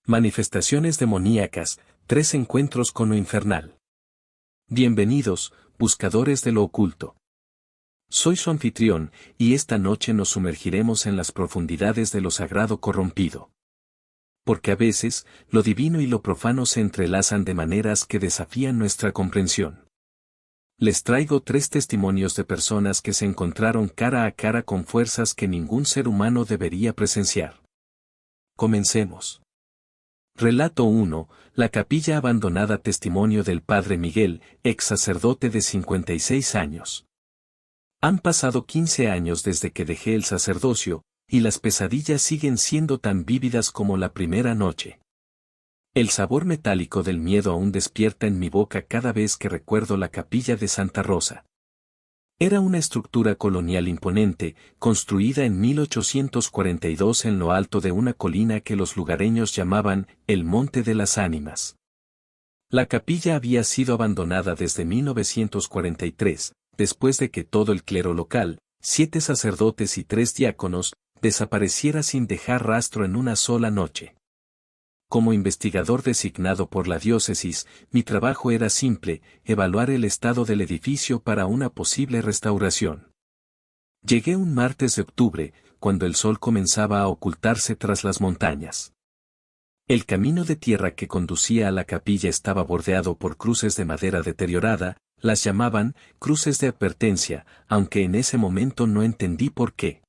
Manifestaciones demoníacas, 3 encuentros con lo infernal. Bienvenidos, buscadores de lo oculto. Soy su anfitrión, y esta noche nos sumergiremos en las profundidades de lo sagrado corrompido. Porque a veces, lo divino y lo profano se entrelazan de maneras que desafían nuestra comprensión. Les traigo 3 testimonios de personas que se encontraron cara a cara con fuerzas que ningún ser humano debería presenciar. Comencemos. Relato 1. La capilla abandonada. Testimonio del Padre Miguel, ex sacerdote de 56 años. Han pasado 15 años desde que dejé el sacerdocio, y las pesadillas siguen siendo tan vívidas como la primera noche. El sabor metálico del miedo aún despierta en mi boca cada vez que recuerdo la capilla de Santa Rosa. Era una estructura colonial imponente, construida en 1842 en lo alto de una colina que los lugareños llamaban el Monte de las Ánimas. La capilla había sido abandonada desde 1943, después de que todo el clero local, 7 sacerdotes y 3 diáconos, desapareciera sin dejar rastro en una sola noche. Como investigador designado por la diócesis, mi trabajo era simple: evaluar el estado del edificio para una posible restauración. Llegué un martes de octubre, cuando el sol comenzaba a ocultarse tras las montañas. El camino de tierra que conducía a la capilla estaba bordeado por cruces de madera deteriorada, las llamaban cruces de advertencia, aunque en ese momento no entendí por qué.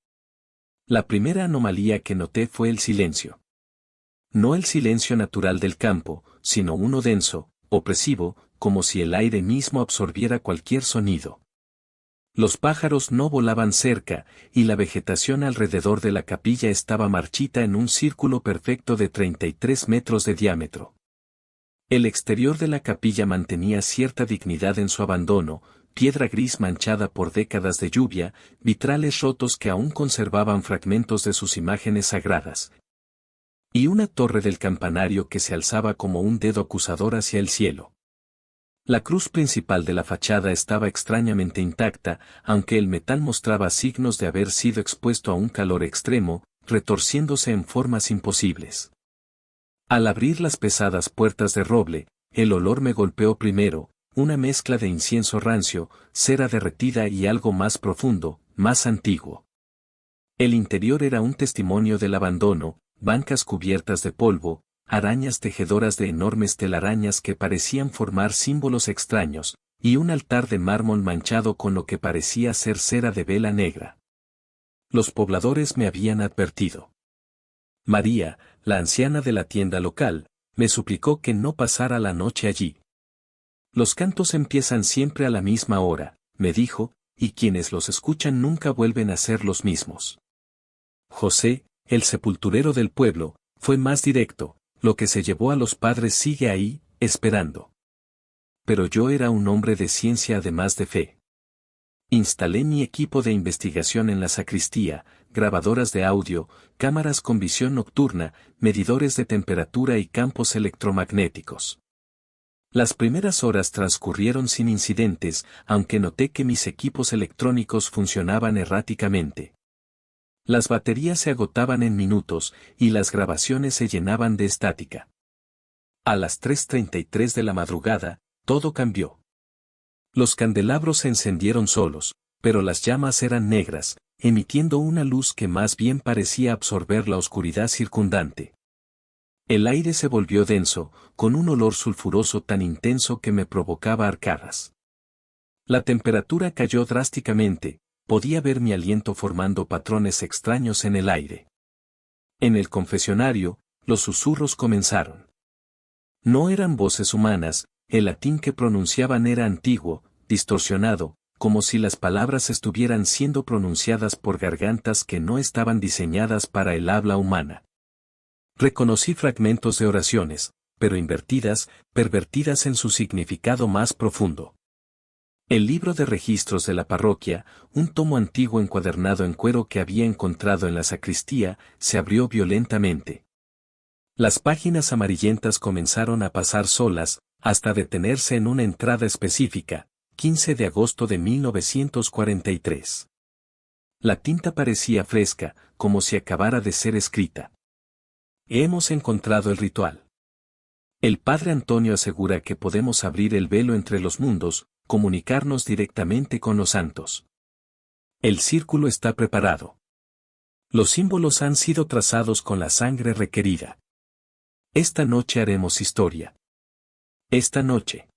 La primera anomalía que noté fue el silencio. No el silencio natural del campo, sino uno denso, opresivo, como si el aire mismo absorbiera cualquier sonido. Los pájaros no volaban cerca, y la vegetación alrededor de la capilla estaba marchita en un círculo perfecto de 33 metros de diámetro. El exterior de la capilla mantenía cierta dignidad en su abandono: piedra gris manchada por décadas de lluvia, vitrales rotos que aún conservaban fragmentos de sus imágenes sagradas, y una torre del campanario que se alzaba como un dedo acusador hacia el cielo. La cruz principal de la fachada estaba extrañamente intacta, aunque el metal mostraba signos de haber sido expuesto a un calor extremo, retorciéndose en formas imposibles. Al abrir las pesadas puertas de roble, el olor me golpeó primero, una mezcla de incienso rancio, cera derretida y algo más profundo, más antiguo. El interior era un testimonio del abandono: bancas cubiertas de polvo, arañas tejedoras de enormes telarañas que parecían formar símbolos extraños, y un altar de mármol manchado con lo que parecía ser cera de vela negra. Los pobladores me habían advertido. María, la anciana de la tienda local, me suplicó que no pasara la noche allí. Los cantos empiezan siempre a la misma hora, me dijo, y quienes los escuchan nunca vuelven a ser los mismos. José, el sepulturero del pueblo, fue más directo: lo que se llevó a los padres sigue ahí, esperando. Pero yo era un hombre de ciencia además de fe. Instalé mi equipo de investigación en la sacristía: grabadoras de audio, cámaras con visión nocturna, medidores de temperatura y campos electromagnéticos. Las primeras horas transcurrieron sin incidentes, aunque noté que mis equipos electrónicos funcionaban erráticamente. Las baterías se agotaban en minutos, y las grabaciones se llenaban de estática. A las 3:33 de la madrugada, todo cambió. Los candelabros se encendieron solos, pero las llamas eran negras, emitiendo una luz que más bien parecía absorber la oscuridad circundante. El aire se volvió denso, con un olor sulfuroso tan intenso que me provocaba arcadas. La temperatura cayó drásticamente. Podía ver mi aliento formando patrones extraños en el aire. En el confesionario, los susurros comenzaron. No eran voces humanas, el latín que pronunciaban era antiguo, distorsionado, como si las palabras estuvieran siendo pronunciadas por gargantas que no estaban diseñadas para el habla humana. Reconocí fragmentos de oraciones, pero invertidas, pervertidas en su significado más profundo. El libro de registros de la parroquia, un tomo antiguo encuadernado en cuero que había encontrado en la sacristía, se abrió violentamente. Las páginas amarillentas comenzaron a pasar solas, hasta detenerse en una entrada específica: 15 de agosto de 1943. La tinta parecía fresca, como si acabara de ser escrita. Hemos encontrado el ritual. El padre Antonio asegura que podemos abrir el velo entre los mundos, comunicarnos directamente con los santos. El círculo está preparado. Los símbolos han sido trazados con la sangre requerida. Esta noche haremos historia. Esta noche.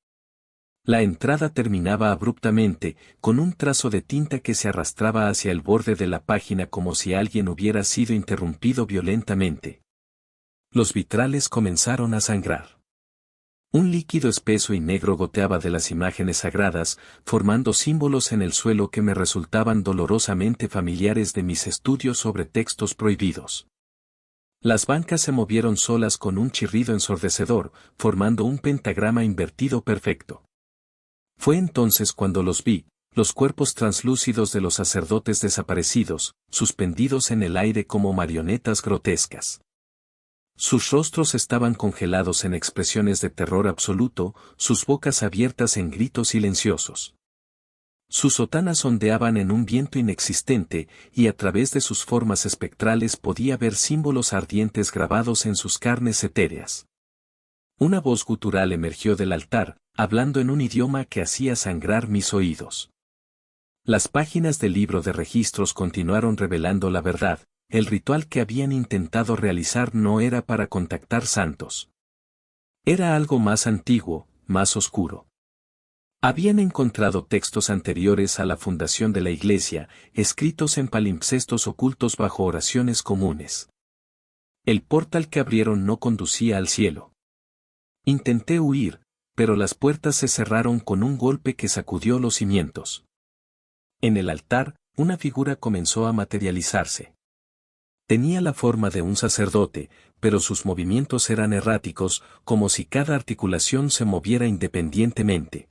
La entrada terminaba abruptamente, con un trazo de tinta que se arrastraba hacia el borde de la página como si alguien hubiera sido interrumpido violentamente. Los vitrales comenzaron a sangrar. Un líquido espeso y negro goteaba de las imágenes sagradas, formando símbolos en el suelo que me resultaban dolorosamente familiares de mis estudios sobre textos prohibidos. Las bancas se movieron solas con un chirrido ensordecedor, formando un pentagrama invertido perfecto. Fue entonces cuando los vi, los cuerpos translúcidos de los sacerdotes desaparecidos, suspendidos en el aire como marionetas grotescas. Sus rostros estaban congelados en expresiones de terror absoluto, sus bocas abiertas en gritos silenciosos. Sus sotanas ondeaban en un viento inexistente, y a través de sus formas espectrales podía ver símbolos ardientes grabados en sus carnes etéreas. Una voz gutural emergió del altar, hablando en un idioma que hacía sangrar mis oídos. Las páginas del libro de registros continuaron revelando la verdad. El ritual que habían intentado realizar no era para contactar santos. Era algo más antiguo, más oscuro. Habían encontrado textos anteriores a la fundación de la iglesia, escritos en palimpsestos ocultos bajo oraciones comunes. El portal que abrieron no conducía al cielo. Intenté huir, pero las puertas se cerraron con un golpe que sacudió los cimientos. En el altar, una figura comenzó a materializarse. Tenía la forma de un sacerdote, pero sus movimientos eran erráticos, como si cada articulación se moviera independientemente.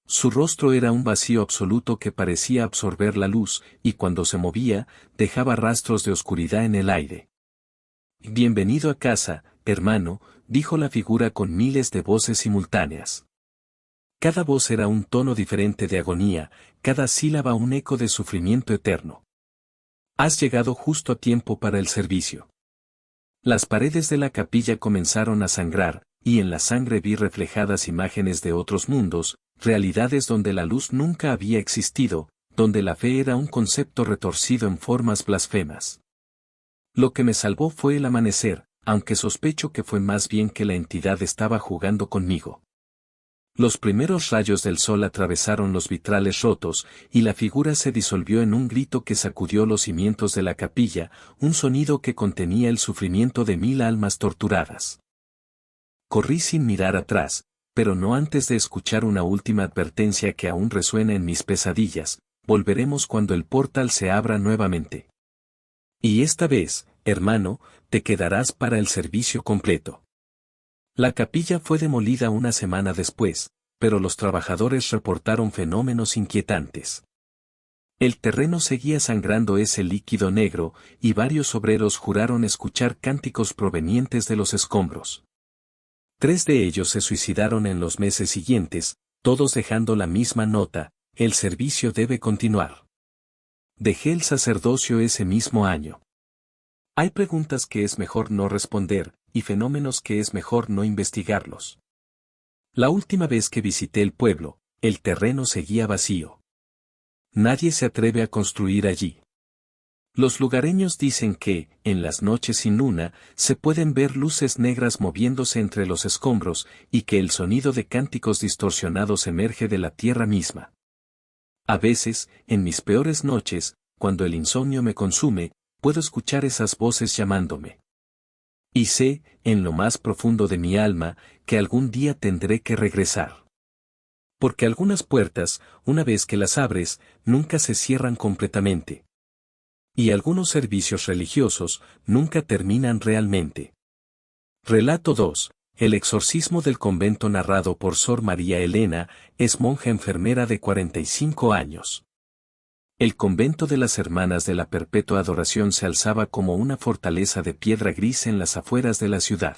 Su rostro era un vacío absoluto que parecía absorber la luz, y cuando se movía, dejaba rastros de oscuridad en el aire. «Bienvenido a casa, hermano», dijo la figura con miles de voces simultáneas. Cada voz era un tono diferente de agonía, cada sílaba un eco de sufrimiento eterno. Has llegado justo a tiempo para el servicio. Las paredes de la capilla comenzaron a sangrar, y en la sangre vi reflejadas imágenes de otros mundos, realidades donde la luz nunca había existido, donde la fe era un concepto retorcido en formas blasfemas. Lo que me salvó fue el amanecer, aunque sospecho que fue más bien que la entidad estaba jugando conmigo. Los primeros rayos del sol atravesaron los vitrales rotos, y la figura se disolvió en un grito que sacudió los cimientos de la capilla, un sonido que contenía el sufrimiento de 1000 almas torturadas. Corrí sin mirar atrás, pero no antes de escuchar una última advertencia que aún resuena en mis pesadillas: volveremos cuando el portal se abra nuevamente. Y esta vez, hermano, te quedarás para el servicio completo. La capilla fue demolida una semana después, pero los trabajadores reportaron fenómenos inquietantes. El terreno seguía sangrando ese líquido negro, y varios obreros juraron escuchar cánticos provenientes de los escombros. 3 de ellos se suicidaron en los meses siguientes, todos dejando la misma nota: el servicio debe continuar. Dejé el sacerdocio ese mismo año. Hay preguntas que es mejor no responder, y fenómenos que es mejor no investigarlos. La última vez que visité el pueblo, el terreno seguía vacío. Nadie se atreve a construir allí. Los lugareños dicen que, en las noches sin luna, se pueden ver luces negras moviéndose entre los escombros, y que el sonido de cánticos distorsionados emerge de la tierra misma. A veces, en mis peores noches, cuando el insomnio me consume, puedo escuchar esas voces llamándome. Y sé, en lo más profundo de mi alma, que algún día tendré que regresar. Porque algunas puertas, una vez que las abres, nunca se cierran completamente. Y algunos servicios religiosos, nunca terminan realmente. Relato 2. El exorcismo del convento narrado por Sor María Elena, es monja enfermera de 45 años. El convento de las Hermanas de la Perpetua Adoración se alzaba como una fortaleza de piedra gris en las afueras de la ciudad.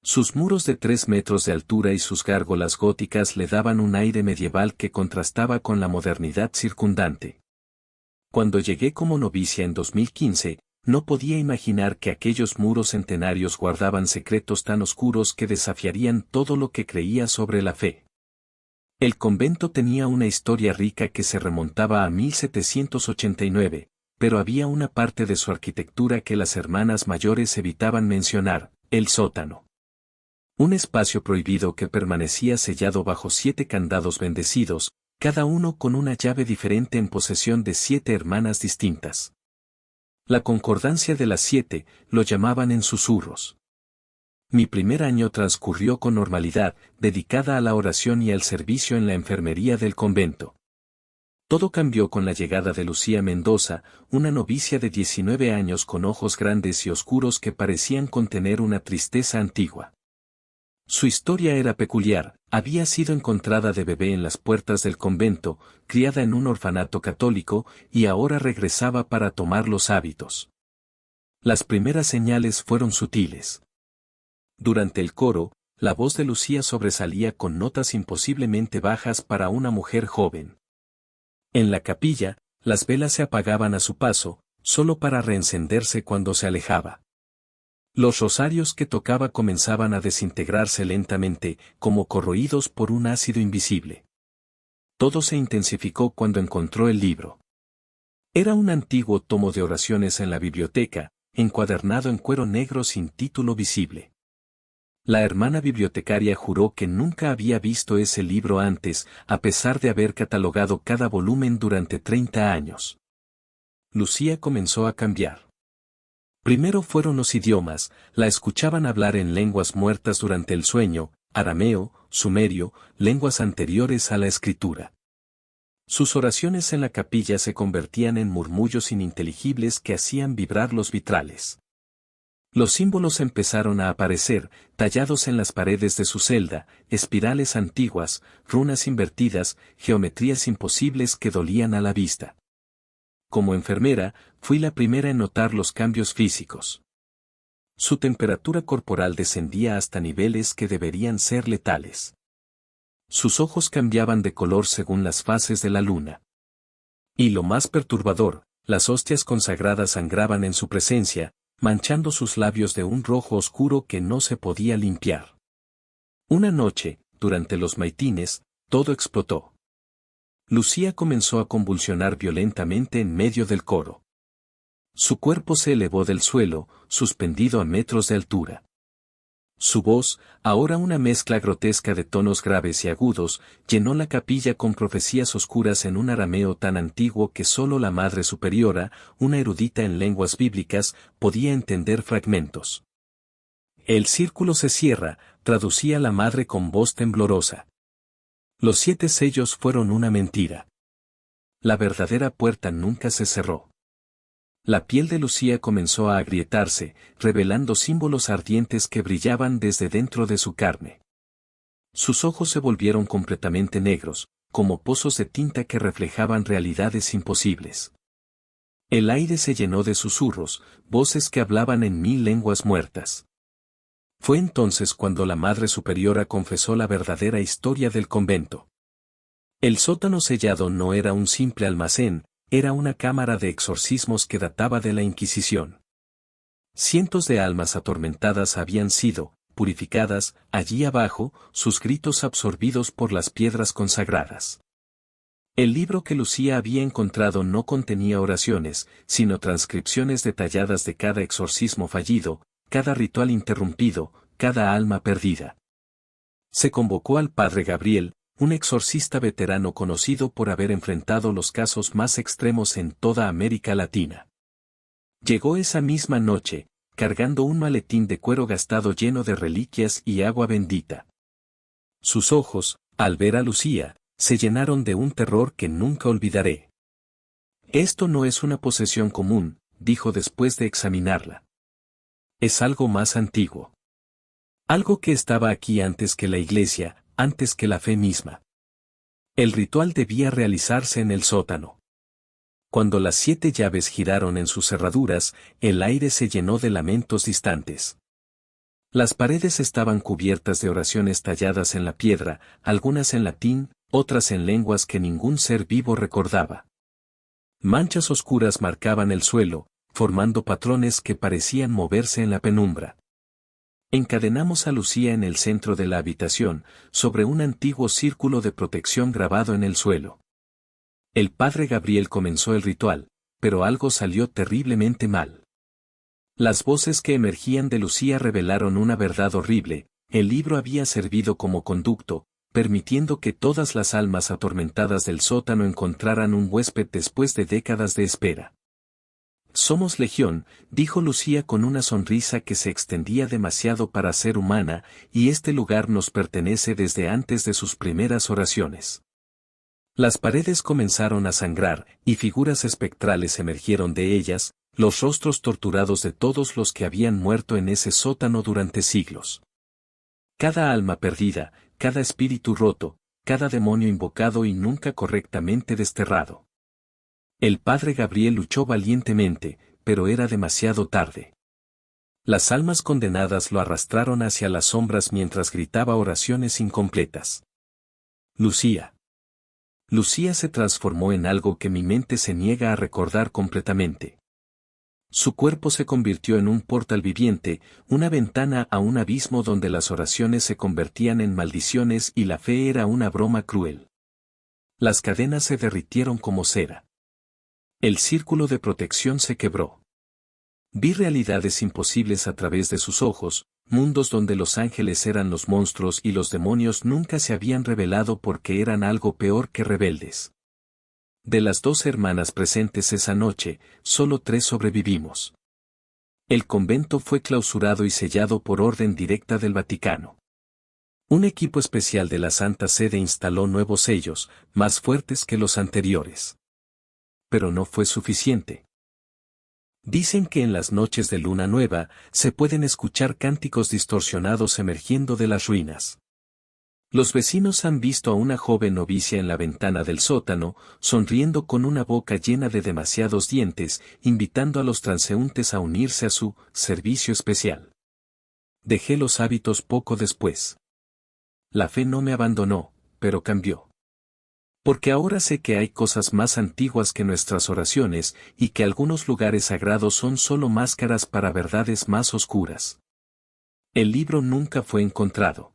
Sus muros de 3 metros de altura y sus gárgolas góticas le daban un aire medieval que contrastaba con la modernidad circundante. Cuando llegué como novicia en 2015, no podía imaginar que aquellos muros centenarios guardaban secretos tan oscuros que desafiarían todo lo que creía sobre la fe. El convento tenía una historia rica que se remontaba a 1789, pero había una parte de su arquitectura que las hermanas mayores evitaban mencionar, el sótano. Un espacio prohibido que permanecía sellado bajo 7 candados bendecidos, cada uno con una llave diferente en posesión de 7 hermanas distintas. La concordancia de las 7, lo llamaban en susurros. Mi primer año transcurrió con normalidad, dedicada a la oración y al servicio en la enfermería del convento. Todo cambió con la llegada de Lucía Mendoza, una novicia de 19 años con ojos grandes y oscuros que parecían contener una tristeza antigua. Su historia era peculiar, había sido encontrada de bebé en las puertas del convento, criada en un orfanato católico, y ahora regresaba para tomar los hábitos. Las primeras señales fueron sutiles. Durante el coro, la voz de Lucía sobresalía con notas imposiblemente bajas para una mujer joven. En la capilla, las velas se apagaban a su paso, solo para reencenderse cuando se alejaba. Los rosarios que tocaba comenzaban a desintegrarse lentamente, como corroídos por un ácido invisible. Todo se intensificó cuando encontró el libro. Era un antiguo tomo de oraciones en la biblioteca, encuadernado en cuero negro sin título visible. La hermana bibliotecaria juró que nunca había visto ese libro antes, a pesar de haber catalogado cada volumen durante 30 años. Lucía comenzó a cambiar. Primero fueron los idiomas, la escuchaban hablar en lenguas muertas durante el sueño, arameo, sumerio, lenguas anteriores a la escritura. Sus oraciones en la capilla se convertían en murmullos ininteligibles que hacían vibrar los vitrales. Los símbolos empezaron a aparecer, tallados en las paredes de su celda, espirales antiguas, runas invertidas, geometrías imposibles que dolían a la vista. Como enfermera, fui la primera en notar los cambios físicos. Su temperatura corporal descendía hasta niveles que deberían ser letales. Sus ojos cambiaban de color según las fases de la luna. Y lo más perturbador, las hostias consagradas sangraban en su presencia, manchando sus labios de un rojo oscuro que no se podía limpiar. Una noche, durante los maitines, todo explotó. Lucía comenzó a convulsionar violentamente en medio del coro. Su cuerpo se elevó del suelo, suspendido a metros de altura. Su voz, ahora una mezcla grotesca de tonos graves y agudos, llenó la capilla con profecías oscuras en un arameo tan antiguo que solo la Madre Superiora, una erudita en lenguas bíblicas, podía entender fragmentos. El círculo se cierra, traducía la Madre con voz temblorosa. Los 7 sellos fueron una mentira. La verdadera puerta nunca se cerró. La piel de Lucía comenzó a agrietarse, revelando símbolos ardientes que brillaban desde dentro de su carne. Sus ojos se volvieron completamente negros, como pozos de tinta que reflejaban realidades imposibles. El aire se llenó de susurros, voces que hablaban en 1000 lenguas muertas. Fue entonces cuando la Madre Superiora confesó la verdadera historia del convento. El sótano sellado no era un simple almacén, era una cámara de exorcismos que databa de la Inquisición. Cientos de almas atormentadas habían sido, purificadas, allí abajo, sus gritos absorbidos por las piedras consagradas. El libro que Lucía había encontrado no contenía oraciones, sino transcripciones detalladas de cada exorcismo fallido, cada ritual interrumpido, cada alma perdida. Se convocó al padre Gabriel, un exorcista veterano conocido por haber enfrentado los casos más extremos en toda América Latina. Llegó esa misma noche, cargando un maletín de cuero gastado lleno de reliquias y agua bendita. Sus ojos, al ver a Lucía, se llenaron de un terror que nunca olvidaré. Esto no es una posesión común, dijo después de examinarla. Es algo más antiguo. Algo que estaba aquí antes que la Iglesia, antes que la fe misma. El ritual debía realizarse en el sótano. Cuando las 7 llaves giraron en sus cerraduras, el aire se llenó de lamentos distantes. Las paredes estaban cubiertas de oraciones talladas en la piedra, algunas en latín, otras en lenguas que ningún ser vivo recordaba. Manchas oscuras marcaban el suelo, formando patrones que parecían moverse en la penumbra. Encadenamos a Lucía en el centro de la habitación, sobre un antiguo círculo de protección grabado en el suelo. El padre Gabriel comenzó el ritual, pero algo salió terriblemente mal. Las voces que emergían de Lucía revelaron una verdad horrible: el libro había servido como conducto, permitiendo que todas las almas atormentadas del sótano encontraran un huésped después de décadas de espera. «Somos legión», dijo Lucía con una sonrisa que se extendía demasiado para ser humana, «y este lugar nos pertenece desde antes de sus primeras oraciones». Las paredes comenzaron a sangrar, y figuras espectrales emergieron de ellas, los rostros torturados de todos los que habían muerto en ese sótano durante siglos. Cada alma perdida, cada espíritu roto, cada demonio invocado y nunca correctamente desterrado. El padre Gabriel luchó valientemente, pero era demasiado tarde. Las almas condenadas lo arrastraron hacia las sombras mientras gritaba oraciones incompletas. Lucía. Lucía se transformó en algo que mi mente se niega a recordar completamente. Su cuerpo se convirtió en un portal viviente, una ventana a un abismo donde las oraciones se convertían en maldiciones y la fe era una broma cruel. Las cadenas se derritieron como cera. El círculo de protección se quebró. Vi realidades imposibles a través de sus ojos, mundos donde los ángeles eran los monstruos y los demonios nunca se habían revelado porque eran algo peor que rebeldes. De las 2 hermanas presentes esa noche, solo 3 sobrevivimos. El convento fue clausurado y sellado por orden directa del Vaticano. Un equipo especial de la Santa Sede instaló nuevos sellos, más fuertes que los anteriores. Pero no fue suficiente. Dicen que en las noches de luna nueva, se pueden escuchar cánticos distorsionados emergiendo de las ruinas. Los vecinos han visto a una joven novicia en la ventana del sótano, sonriendo con una boca llena de demasiados dientes, invitando a los transeúntes a unirse a su servicio especial. Dejé los hábitos poco después. La fe no me abandonó, pero cambió. Porque ahora sé que hay cosas más antiguas que nuestras oraciones y que algunos lugares sagrados son solo máscaras para verdades más oscuras. El libro nunca fue encontrado.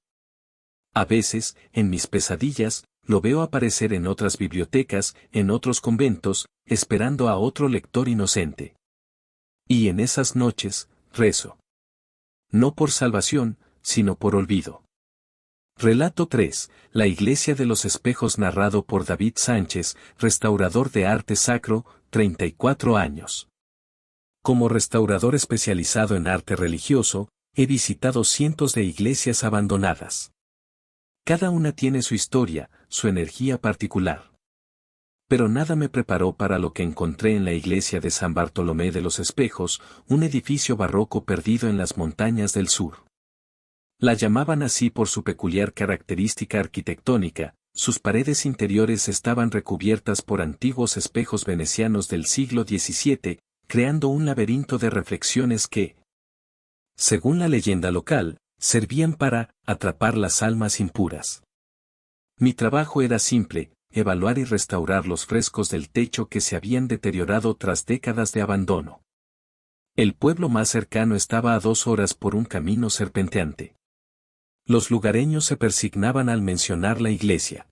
A veces, en mis pesadillas, lo veo aparecer en otras bibliotecas, en otros conventos, esperando a otro lector inocente. Y en esas noches, rezo. No por salvación, sino por olvido. Relato 3. La Iglesia de los Espejos, narrado por David Sánchez, restaurador de arte sacro, 34 años. Como restaurador especializado en arte religioso, he visitado cientos de iglesias abandonadas. Cada una tiene su historia, su energía particular. Pero nada me preparó para lo que encontré en la iglesia de San Bartolomé de los Espejos, un edificio barroco perdido en las montañas del sur. La llamaban así por su peculiar característica arquitectónica. Sus paredes interiores estaban recubiertas por antiguos espejos venecianos del siglo XVII, creando un laberinto de reflexiones que, según la leyenda local, servían para atrapar las almas impuras. Mi trabajo era simple: evaluar y restaurar los frescos del techo que se habían deteriorado tras décadas de abandono. El pueblo más cercano estaba a 2 horas por un camino serpenteante. Los lugareños se persignaban al mencionar la iglesia.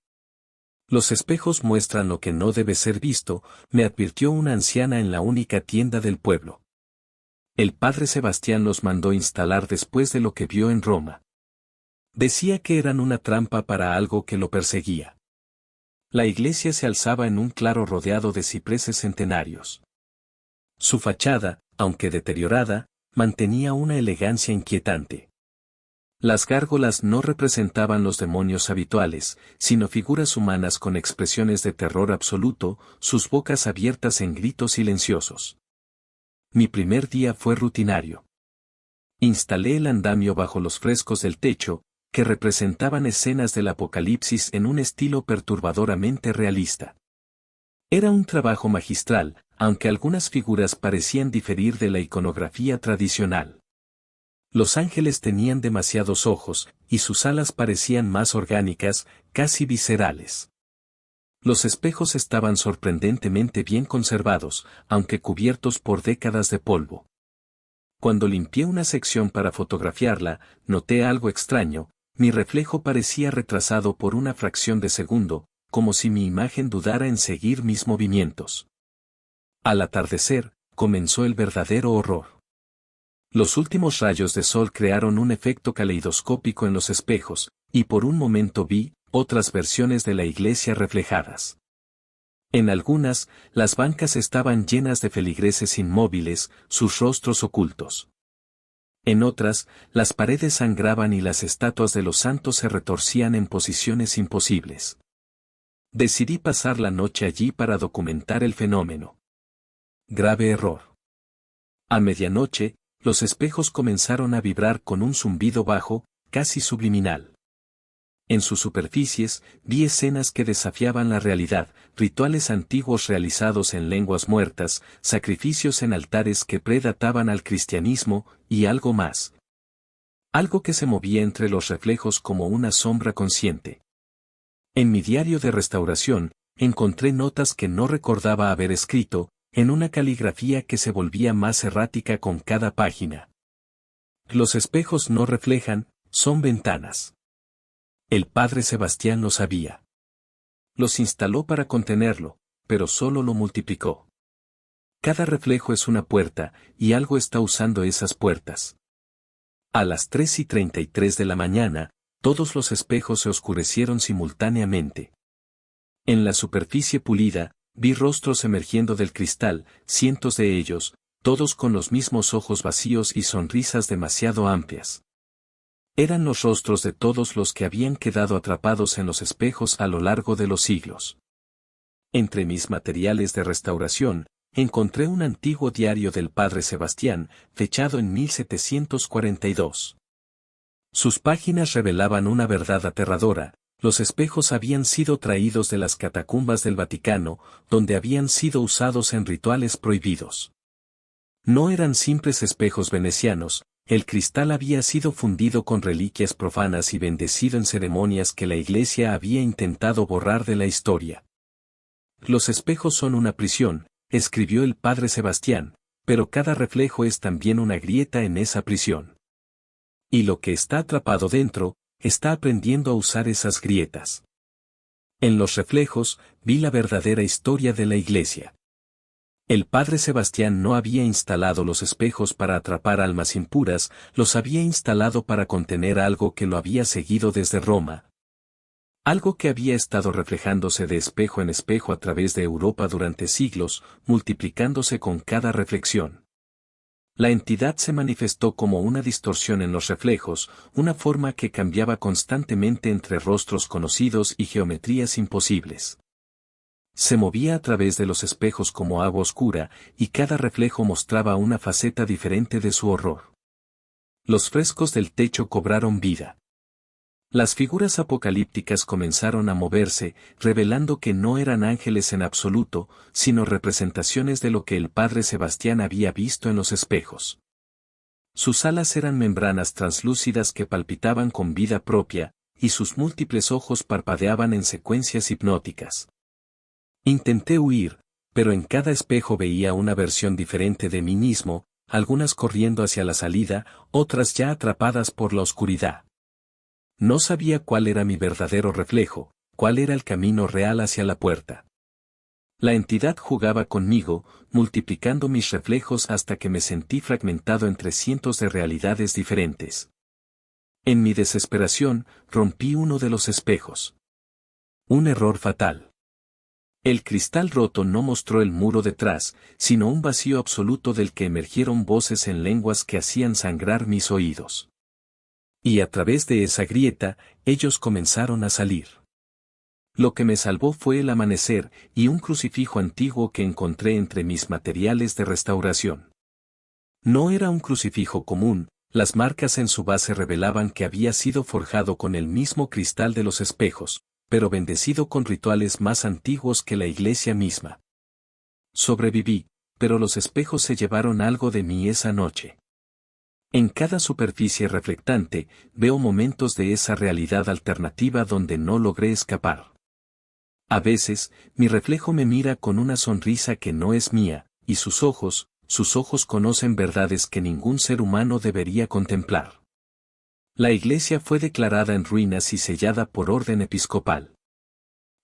Los espejos muestran lo que no debe ser visto, me advirtió una anciana en la única tienda del pueblo. El padre Sebastián los mandó instalar después de lo que vio en Roma. Decía que eran una trampa para algo que lo perseguía. La iglesia se alzaba en un claro rodeado de cipreses centenarios. Su fachada, aunque deteriorada, mantenía una elegancia inquietante. Las gárgolas no representaban los demonios habituales, sino figuras humanas con expresiones de terror absoluto, sus bocas abiertas en gritos silenciosos. Mi primer día fue rutinario. Instalé el andamio bajo los frescos del techo, que representaban escenas del Apocalipsis en un estilo perturbadoramente realista. Era un trabajo magistral, aunque algunas figuras parecían diferir de la iconografía tradicional. Los ángeles tenían demasiados ojos, y sus alas parecían más orgánicas, casi viscerales. Los espejos estaban sorprendentemente bien conservados, aunque cubiertos por décadas de polvo. Cuando limpié una sección para fotografiarla, noté algo extraño: mi reflejo parecía retrasado por una fracción de segundo, como si mi imagen dudara en seguir mis movimientos. Al atardecer, comenzó el verdadero horror. Los últimos rayos de sol crearon un efecto caleidoscópico en los espejos, y por un momento vi otras versiones de la iglesia reflejadas. En algunas, las bancas estaban llenas de feligreses inmóviles, sus rostros ocultos. En otras, las paredes sangraban y las estatuas de los santos se retorcían en posiciones imposibles. Decidí pasar la noche allí para documentar el fenómeno. Grave error. A medianoche, los espejos comenzaron a vibrar con un zumbido bajo, casi subliminal. En sus superficies, vi escenas que desafiaban la realidad, rituales antiguos realizados en lenguas muertas, sacrificios en altares que predataban al cristianismo, y algo más. Algo que se movía entre los reflejos como una sombra consciente. En mi diario de restauración, encontré notas que no recordaba haber escrito, en una caligrafía que se volvía más errática con cada página. Los espejos no reflejan, son ventanas. El padre Sebastián lo sabía. Los instaló para contenerlo, pero solo lo multiplicó. Cada reflejo es una puerta, y algo está usando esas puertas. A las 3:33 de la mañana, todos los espejos se oscurecieron simultáneamente. En la superficie pulida, vi rostros emergiendo del cristal, cientos de ellos, todos con los mismos ojos vacíos y sonrisas demasiado amplias. Eran los rostros de todos los que habían quedado atrapados en los espejos a lo largo de los siglos. Entre mis materiales de restauración, encontré un antiguo diario del padre Sebastián, fechado en 1742. Sus páginas revelaban una verdad aterradora: los espejos habían sido traídos de las catacumbas del Vaticano, donde habían sido usados en rituales prohibidos. No eran simples espejos venecianos. El cristal había sido fundido con reliquias profanas y bendecido en ceremonias que la Iglesia había intentado borrar de la historia. Los espejos son una prisión, escribió el padre Sebastián, pero cada reflejo es también una grieta en esa prisión. Y lo que está atrapado dentro, está aprendiendo a usar esas grietas. En los reflejos, vi la verdadera historia de la Iglesia. El padre Sebastián no había instalado los espejos para atrapar almas impuras, los había instalado para contener algo que lo había seguido desde Roma. Algo que había estado reflejándose de espejo en espejo a través de Europa durante siglos, multiplicándose con cada reflexión. La entidad se manifestó como una distorsión en los reflejos, una forma que cambiaba constantemente entre rostros conocidos y geometrías imposibles. Se movía a través de los espejos como agua oscura, y cada reflejo mostraba una faceta diferente de su horror. Los frescos del techo cobraron vida. Las figuras apocalípticas comenzaron a moverse, revelando que no eran ángeles en absoluto, sino representaciones de lo que el padre Sebastián había visto en los espejos. Sus alas eran membranas translúcidas que palpitaban con vida propia, y sus múltiples ojos parpadeaban en secuencias hipnóticas. Intenté huir, pero en cada espejo veía una versión diferente de mí mismo, algunas corriendo hacia la salida, otras ya atrapadas por la oscuridad. No sabía cuál era mi verdadero reflejo, cuál era el camino real hacia la puerta. La entidad jugaba conmigo, multiplicando mis reflejos hasta que me sentí fragmentado entre cientos de realidades diferentes. En mi desesperación, rompí uno de los espejos. Un error fatal. El cristal roto no mostró el muro detrás, sino un vacío absoluto del que emergieron voces en lenguas que hacían sangrar mis oídos. Y a través de esa grieta, ellos comenzaron a salir. Lo que me salvó fue el amanecer y un crucifijo antiguo que encontré entre mis materiales de restauración. No era un crucifijo común, las marcas en su base revelaban que había sido forjado con el mismo cristal de los espejos, pero bendecido con rituales más antiguos que la Iglesia misma. Sobreviví, pero los espejos se llevaron algo de mí esa noche. En cada superficie reflectante, veo momentos de esa realidad alternativa donde no logré escapar. A veces, mi reflejo me mira con una sonrisa que no es mía, y sus ojos conocen verdades que ningún ser humano debería contemplar. La iglesia fue declarada en ruinas y sellada por orden episcopal.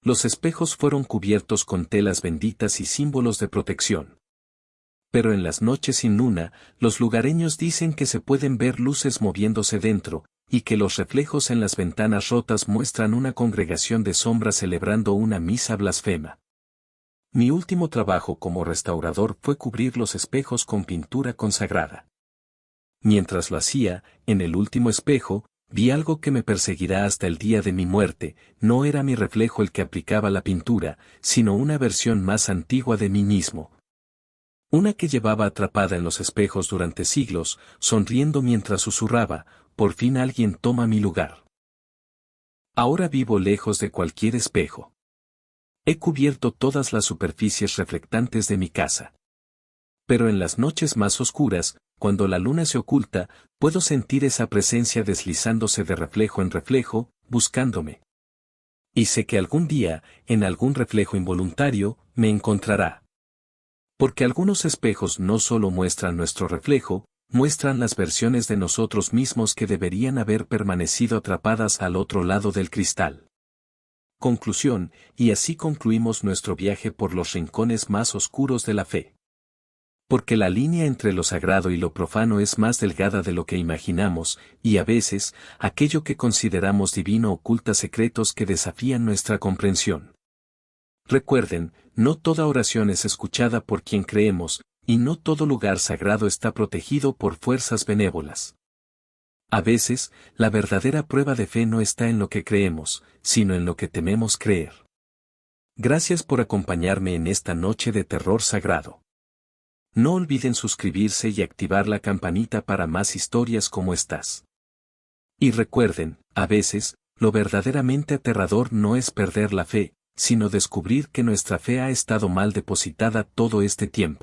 Los espejos fueron cubiertos con telas benditas y símbolos de protección. Pero en las noches sin luna, los lugareños dicen que se pueden ver luces moviéndose dentro, y que los reflejos en las ventanas rotas muestran una congregación de sombras celebrando una misa blasfema. Mi último trabajo como restaurador fue cubrir los espejos con pintura consagrada. Mientras lo hacía, en el último espejo, vi algo que me perseguirá hasta el día de mi muerte. No era mi reflejo el que aplicaba la pintura, sino una versión más antigua de mí mismo. Una que llevaba atrapada en los espejos durante siglos, sonriendo mientras susurraba: por fin alguien toma mi lugar. Ahora vivo lejos de cualquier espejo. He cubierto todas las superficies reflectantes de mi casa. Pero en las noches más oscuras, cuando la luna se oculta, puedo sentir esa presencia deslizándose de reflejo en reflejo, buscándome. Y sé que algún día, en algún reflejo involuntario, me encontrará. Porque algunos espejos no solo muestran nuestro reflejo, muestran las versiones de nosotros mismos que deberían haber permanecido atrapadas al otro lado del cristal. Conclusión, y así concluimos nuestro viaje por los rincones más oscuros de la fe. Porque la línea entre lo sagrado y lo profano es más delgada de lo que imaginamos, y a veces, aquello que consideramos divino oculta secretos que desafían nuestra comprensión. Recuerden, no toda oración es escuchada por quien creemos, y no todo lugar sagrado está protegido por fuerzas benévolas. A veces, la verdadera prueba de fe no está en lo que creemos, sino en lo que tememos creer. Gracias por acompañarme en esta noche de terror sagrado. No olviden suscribirse y activar la campanita para más historias como estas. Y recuerden, a veces, lo verdaderamente aterrador no es perder la fe, sino descubrir que nuestra fe ha estado mal depositada todo este tiempo.